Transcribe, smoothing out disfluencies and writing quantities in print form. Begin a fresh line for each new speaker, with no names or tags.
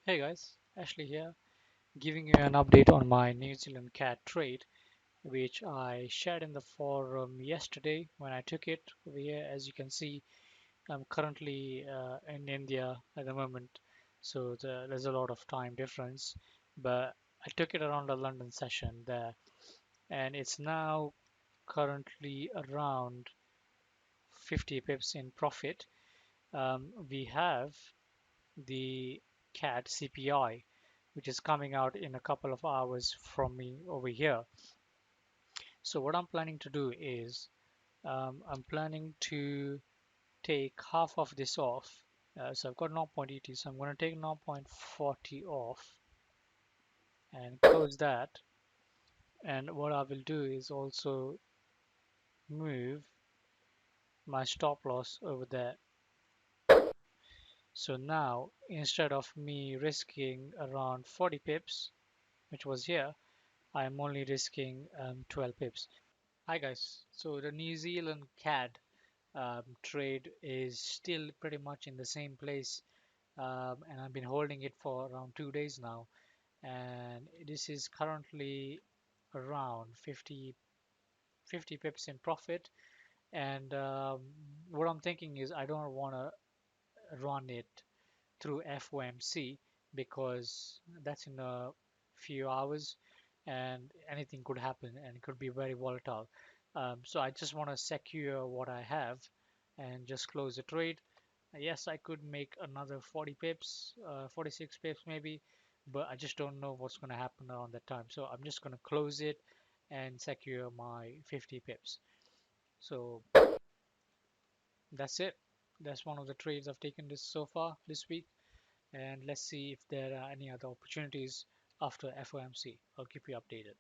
Hey guys, Ashley here, giving you an update on my New Zealand CAD trade, which I shared in the forum yesterday when I took it over here. As you can see, I'm currently in India at the moment, so there's a lot of time difference. But I took it around the London session there, and it's now currently around 50 pips in profit. We have the CAD CPI, which is coming out in a couple of hours from me over here. So what I'm planning to do is I'm planning to take half of this off. So I've got 0.80, so I'm going to take 0.40 off and close that. And what I will do is also move my stop loss over there. So now instead of me risking around 40 pips, which was here, I'm only risking 12 pips. Hi guys, so the New Zealand CAD trade is still pretty much in the same place, and I've been holding it for around 2 days now, and this is currently around 50 pips in profit. And what I'm thinking is I don't want to run it through FOMC because that's in a few hours and anything could happen and it could be very volatile. So I just want to secure what I have and just close the trade. Yes, I could make another 40 pips, 46 pips maybe, but I just don't know what's going to happen around that time. So I'm just going to close it and secure my 50 pips. So that's it. That's one of the trades I've taken this so far this week, and let's see if there are any other opportunities after FOMC. I'll keep you updated.